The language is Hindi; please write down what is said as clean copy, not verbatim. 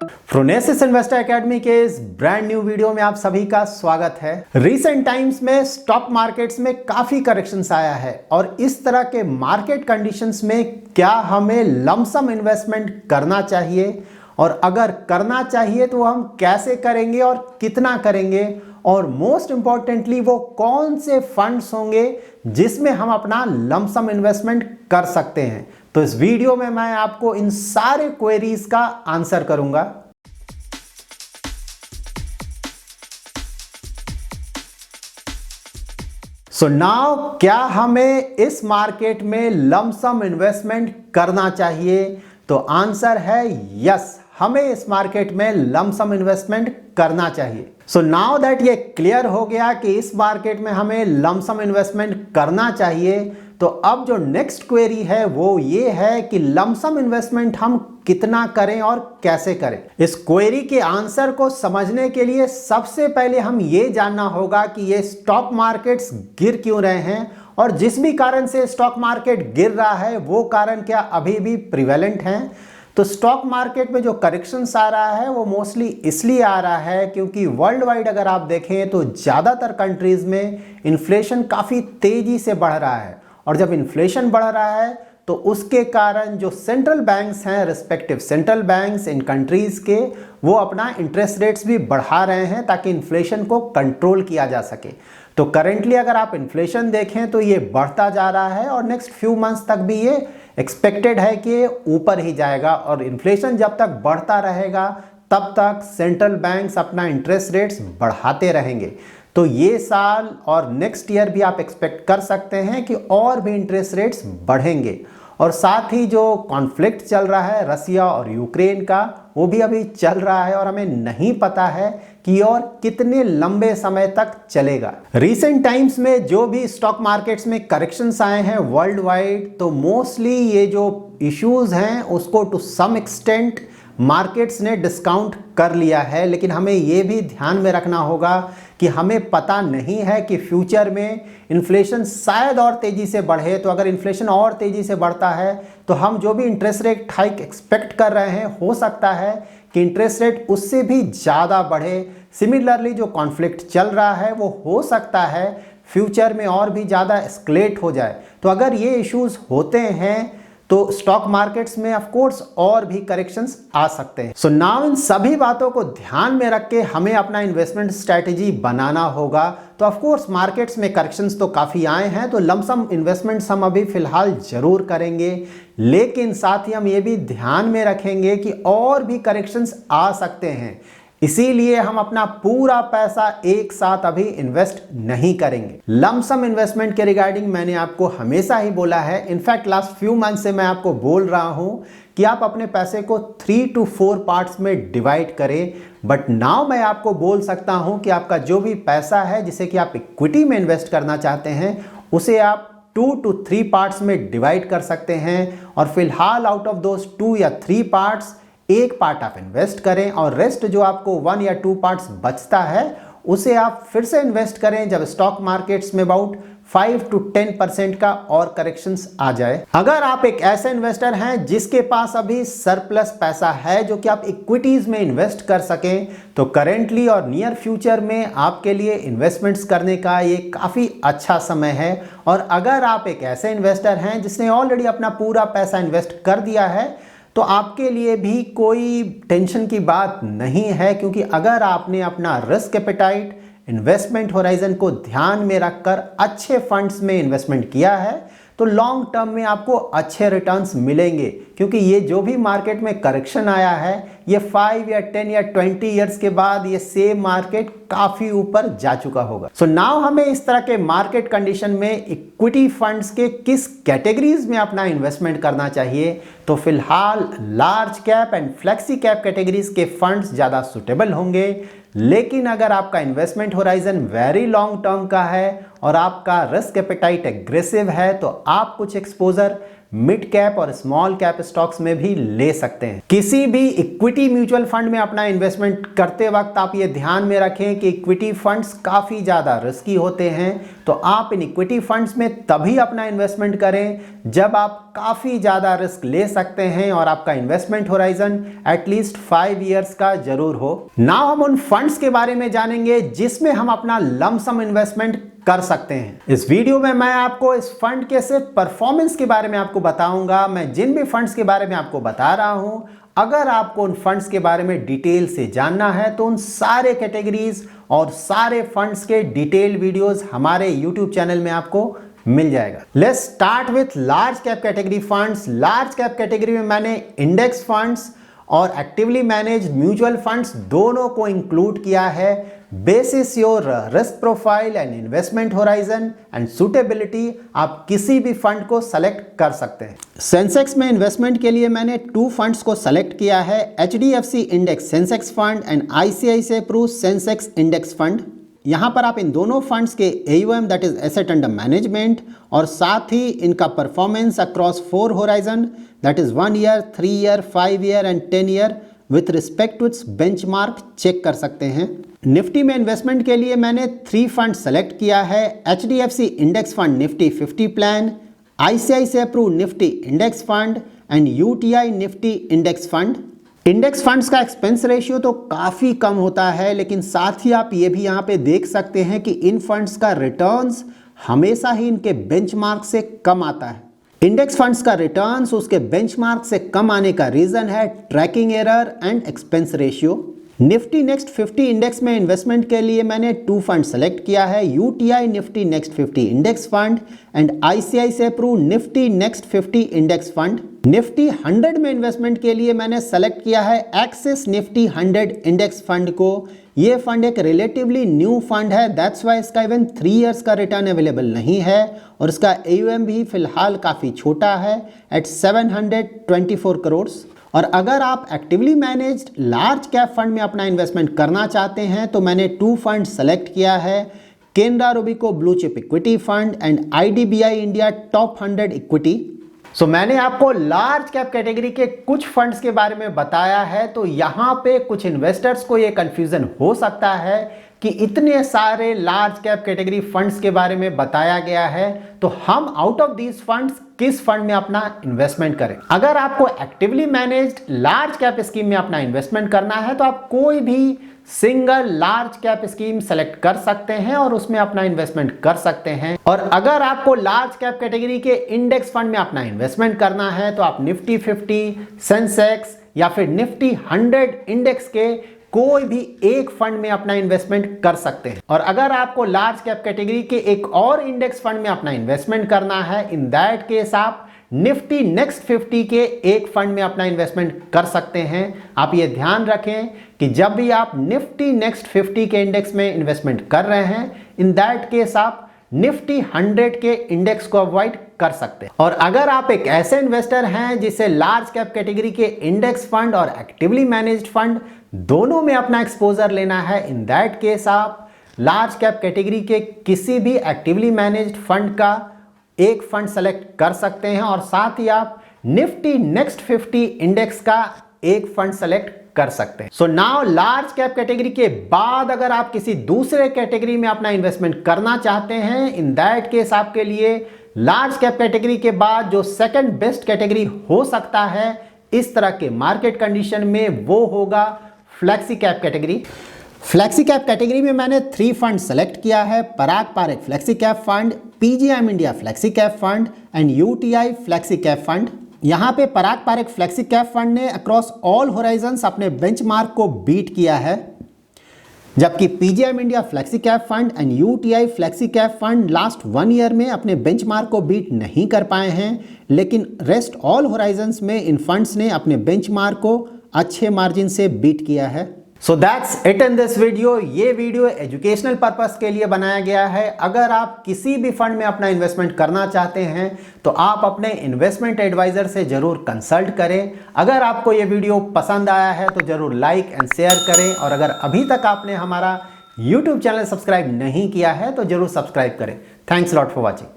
फ्रोनेसिस इन्वेस्टर एकेडमी के इस ब्रांड न्यू वीडियो में आप सभी का स्वागत है। रीसेंट टाइम्स में स्टॉक मार्केट्स में काफी करेक्शंस आया है और इस तरह के मार्केट कंडीशंस में क्या हमें लमसम इन्वेस्टमेंट करना चाहिए और अगर करना चाहिए तो हम कैसे करेंगे और कितना करेंगे और मोस्ट इंपॉर्टेंटली वो कौन से फंड्स होंगे जिसमें हम अपना लमसम इन्वेस्टमेंट कर सकते हैं। तो इस वीडियो में मैं आपको इन सारे क्वेरीज का आंसर करूंगा। सो नाउ क्या हमें इस मार्केट में लमसम इन्वेस्टमेंट करना चाहिए? तो आंसर है यस, हमें इस मार्केट में लमसम इन्वेस्टमेंट करना चाहिए। सो नाउ दैट ये क्लियर हो गया कि इस मार्केट में हमें लमसम इन्वेस्टमेंट करना चाहिए, तो अब जो नेक्स्ट क्वेरी है वो ये है कि लमसम इन्वेस्टमेंट हम कितना करें और कैसे करें। इस क्वेरी के आंसर को समझने के लिए सबसे पहले हम ये जानना होगा कि ये स्टॉक मार्केट्स गिर क्यों रहे हैं और जिस भी कारण से स्टॉक मार्केट गिर रहा है वो कारण क्या अभी भी प्रिवेलेंट हैं। तो स्टॉक मार्केट में जो करेक्शंस आ रहा है वो मोस्टली इसलिए आ रहा है क्योंकि वर्ल्ड वाइड अगर आप देखें तो ज़्यादातर कंट्रीज में इन्फ्लेशन काफ़ी तेज़ी से बढ़ रहा है और जब इन्फ्लेशन बढ़ रहा है तो उसके कारण जो सेंट्रल बैंक्स हैं, respective central banks in countries के, वो अपना इंटरेस्ट रेट्स भी बढ़ा रहे हैं ताकि इन्फ्लेशन को कंट्रोल किया जा सके। तो करेंटली अगर आप इन्फ्लेशन देखें तो ये बढ़ता जा रहा है और नेक्स्ट फ्यू मंथ्स तक भी ये एक्सपेक्टेड है कि ये ऊपर ही जाएगा और इन्फ्लेशन जब तक बढ़ता रहेगा तब तक सेंट्रल बैंक्स अपना इंटरेस्ट रेट्स बढ़ाते रहेंगे। तो ये साल और नेक्स्ट ईयर भी आप एक्सपेक्ट कर सकते हैं कि और भी इंटरेस्ट रेट्स बढ़ेंगे और साथ ही जो कॉन्फ्लिक्ट चल रहा है रसिया और यूक्रेन का, वो भी अभी चल रहा है और हमें नहीं पता है कि और कितने लंबे समय तक चलेगा। रीसेंट टाइम्स में जो भी स्टॉक मार्केट्स में करेक्शंस आए हैं वर्ल्ड वाइड, तो मोस्टली ये जो इश्यूज हैं उसको टू सम एक्सटेंट मार्केट्स ने डिस्काउंट कर लिया है, लेकिन हमें ये भी ध्यान में रखना होगा कि हमें पता नहीं है कि फ्यूचर में इन्फ्लेशन शायद और तेज़ी से बढ़े। तो अगर इन्फ्लेशन और तेज़ी से बढ़ता है तो हम जो भी इंटरेस्ट रेट हाइक एक्सपेक्ट कर रहे हैं हो सकता है कि इंटरेस्ट रेट उससे भी ज़्यादा बढ़े। सिमिलरली जो कॉन्फ्लिक्ट चल रहा है वो हो सकता है फ्यूचर में और भी ज़्यादा एस्केलेट हो जाए। तो अगर ये इश्यूज होते हैं तो स्टॉक मार्केट्स में ऑफ कोर्स और भी करेक्शंस आ सकते हैं। सो नाउ इन सभी बातों को ध्यान में रख के हमें अपना इन्वेस्टमेंट स्ट्रैटेजी बनाना होगा। तो ऑफ कोर्स मार्केट्स में करेक्शंस तो काफ़ी आए हैं, तो लमसम इन्वेस्टमेंट्स हम अभी फिलहाल जरूर करेंगे, लेकिन साथ ही हम ये भी ध्यान में रखेंगे कि और भी करेक्शंस आ सकते हैं, इसीलिए हम अपना पूरा पैसा एक साथ अभी इन्वेस्ट नहीं करेंगे। लमसम इन्वेस्टमेंट के रिगार्डिंग मैंने आपको हमेशा ही बोला है, इनफैक्ट लास्ट फ्यू मंथ से मैं आपको बोल रहा हूं कि आप अपने पैसे को 3 to 4 पार्ट्स में डिवाइड करें। बट नाउ मैं आपको बोल सकता हूं कि आपका जो भी पैसा है जिसे कि आप इक्विटी में इन्वेस्ट करना चाहते हैं उसे आप 2 to 3 पार्ट्स में डिवाइड कर सकते हैं और फिलहाल आउट ऑफ दोज 2 या 3 पार्ट्स एक पार्ट आप इन्वेस्ट करें और रेस्ट जो आपको 1 या 2 पार्ट्स बचता है उसे आप फिर से इन्वेस्ट करें जब स्टॉक मार्केट्स में अबाउट 5 to 10% का और करेक्शंस आ जाए। अगर आप एक ऐसे इन्वेस्टर हैं जिसके पास अभी सरप्लस पैसा है जो कि आप इक्विटीज में इन्वेस्ट कर सकें, तो करेंटली और नियर फ्यूचर में आपके लिए इन्वेस्टमेंट्स करने का ये काफ़ी अच्छा समय है। और अगर आप एक ऐसे इन्वेस्टर हैं जिसने ऑलरेडी अपना पूरा पैसा इन्वेस्ट कर दिया है तो आपके लिए भी कोई टेंशन की बात नहीं है, क्योंकि अगर आपने अपना रिस्क एपेटाइट, इन्वेस्टमेंट होराइजन को ध्यान में रखकर अच्छे फंड्स में इन्वेस्टमेंट किया है तो लॉन्ग टर्म में आपको अच्छे रिटर्न्स मिलेंगे। क्योंकि ये जो भी मार्केट में करेक्शन आया है ये 5 या 10 या 20 ईयर्स के बाद ये सेम मार्केट काफ़ी ऊपर जा चुका होगा। सो नाउ हमें इस तरह के मार्केट कंडीशन में इक्विटी फंड्स के किस कैटेगरीज में अपना इन्वेस्टमेंट करना चाहिए, तो फिलहाल large cap and flexi cap categories के फंड्स ज़्यादा सुटेबल होंगे। लेकिन अगर आपका investment horizon very long term का है और आपका रिस्क एपेटाइट एग्रेसिव है तो आप कुछ एक्सपोजर मिड कैप और स्मॉल कैप स्टॉक्स में भी ले सकते हैं। किसी भी इक्विटी म्यूचुअल फंड में अपना इन्वेस्टमेंट करते वक्त आप ये ध्यान में रखें कि इक्विटी फंड्स काफी ज्यादा रिस्की होते हैं, तो आप इन इक्विटी फंड्स में तभी अपना इन्वेस्टमेंट करें जब आप काफी ज्यादा रिस्क ले सकते हैं और आपका इन्वेस्टमेंट होराइजन एटलीस्ट 5 इयर्स का जरूर हो। नाउ हम उन फंड्स के बारे में जानेंगे जिसमें हम अपना लमसम इन्वेस्टमेंट कर सकते हैं। इस वीडियो में मैं आपको इस फंड के सिर्फ परफॉर्मेंस के बारे में आपको बताऊंगा। मैं जिन भी फंड्स के बारे में आपको बता रहा हूं, अगर आपको उन फंड्स के बारे में डिटेल से जानना है तो उन सारे कैटेगरीज और सारे फंड्स के डिटेल वीडियोस हमारे यूट्यूब चैनल में आपको मिल जाएगा। Let's start with large cap category funds. Large cap category में मैंने इंडेक्स फंड्स और एक्टिवली मैनेज्ड म्यूचुअल फंड्स दोनों को इंक्लूड किया है। Basis your risk profile and investment horizon and suitability आप किसी भी फंड को सेलेक्ट कर सकते हैं। सेंसेक्स में इन्वेस्टमेंट के लिए मैंने 2 फंड्स को सेलेक्ट किया है, HDFC index Sensex fund and ICICI Pru Sensex index fund. यहाँ पर आप इन दोनों फंड्स के AUM that is asset under management और साथ ही इनका performance across 4 horizon that is 1 year, 3 year, 5 year and 10 year with respect to its benchmark check कर सकते हैं। निफ्टी में इन्वेस्टमेंट के लिए मैंने 3 फंड सेलेक्ट किया है, HDFC index fund Nifty 50 plan, ICICI Pru Nifty index fund and UTI Nifty index fund. Index funds का एक्सपेंस रेशियो तो काफ़ी कम होता है, लेकिन साथ ही आप ये भी यहाँ पे देख सकते हैं कि इन फंड्स का रिटर्न्स हमेशा ही इनके बेंचमार्क से कम आता है। इंडेक्स फंड्स का रिटर्न्स उसके बेंचमार्क से कम आने का रीज़न है tracking error and expense ratio. Nifty next 50 index में इन्वेस्टमेंट के लिए मैंने 2 फंड सेलेक्ट किया है, UTI Nifty next 50 index fund and ICICI Pru Nifty next 50 index fund. Nifty 100 में इन्वेस्टमेंट के लिए मैंने सेलेक्ट किया है एक्सिस निफ्टी 100 इंडेक्स फंड को। ये फंड एक रिलेटिवली न्यू फंड है, दैट्स वाई इसका इवन 3 इयर्स का रिटर्न अवेलेबल नहीं है और इसका AUM भी फिलहाल काफ़ी छोटा है एट 724 करोड़। और अगर आप actively managed large cap fund में अपना इन्वेस्टमेंट करना चाहते हैं तो मैंने 2 फंड सेलेक्ट किया है, Canara Robeco blue chip equity fund and IDBI India top 100 equity. So मैंने आपको लार्ज कैप कैटेगरी के कुछ फंड्स के बारे में बताया है, तो यहाँ पे कुछ इन्वेस्टर्स को ये कंफ्यूजन हो सकता है कि इतने सारे लार्ज कैप कैटेगरी फंड्स के बारे में बताया गया है, तो हम आउट ऑफ दीज फंड्स किस फंड में अपना इन्वेस्टमेंट करें। अगर आपको actively managed large cap scheme में अपना इन्वेस्टमेंट करना है तो आप कोई भी single large cap scheme select कर सकते हैं और उसमें अपना इन्वेस्टमेंट कर सकते हैं। और अगर आपको लार्ज कैप कैटेगरी के इंडेक्स फंड में अपना इन्वेस्टमेंट करना है तो आप निफ्टी 50, सेंसेक्स या फिर निफ्टी 100 इंडेक्स के कोई भी एक फंड में अपना इन्वेस्टमेंट कर सकते हैं। और अगर आपको लार्ज कैप कैटेगरी के एक और इंडेक्स फंड में अपना इन्वेस्टमेंट करना है, इन दैट केस आप निफ्टी नेक्स्ट 50 के एक फंड में अपना इन्वेस्टमेंट कर सकते हैं। आप ये ध्यान रखें कि जब भी आप निफ्टी नेक्स्ट 50 के इंडेक्स में इन्वेस्टमेंट कर रहे हैं, इन दैट केस आप निफ्टी 100 के इंडेक्स को अवॉइड कर सकते हैं। और अगर आप एक ऐसे इन्वेस्टर हैं जिसे लार्ज कैप कैटेगरी के इंडेक्स फंड और एक्टिवली मैनेज्ड फंड दोनों में अपना एक्सपोजर लेना है, इन दैट केस आप लार्ज कैप कैटेगरी के किसी भी एक्टिवली मैनेज्ड फंड का एक फंड सेलेक्ट कर सकते हैं और साथ ही आप निफ्टी नेक्स्ट 50 इंडेक्स का एक फंड सेलेक्ट कर सकते हैं। So now large cap category के बाद अगर आप किसी दूसरे कैटेगरी में अपना इन्वेस्टमेंट करना चाहते हैं, इन दैट केस आपके लिए लार्ज कैप कैटेगरी के बाद जो सेकंड बेस्ट कैटेगरी हो सकता है इस तरह के मार्केट कंडीशन में, वो होगा flexi cap category. Flexi cap category में मैंने 3 फंड सेलेक्ट किया है, Parag Parikh flexi cap fund, PGIM India flexi cap fund and UTI flexi cap fund. यहाँ पे Parag Parikh flexi cap fund ने अक्रॉस ऑल होराइजन्स अपने बेंचमार्क को बीट किया है, जबकि PGIM India flexi cap fund and UTI flexi cap fund last 1 year में अपने बेंचमार्क को बीट नहीं कर पाए हैं, लेकिन रेस्ट ऑल होराइजन्स में इन फंड्स ने अपने बेंचमार्क को अच्छे मार्जिन से बीट किया है। So that's it in this video. ये वीडियो एजुकेशनल पर्पस के लिए बनाया गया है। अगर आप किसी भी फंड में अपना इन्वेस्टमेंट करना चाहते हैं तो आप अपने इन्वेस्टमेंट एडवाइजर से जरूर कंसल्ट करें। अगर आपको ये वीडियो पसंद आया है तो जरूर लाइक एंड शेयर करें, और अगर अभी तक आपने हमारा YouTube चैनल सब्सक्राइब नहीं किया है तो जरूर सब्सक्राइब करें। Thanks lot for watching.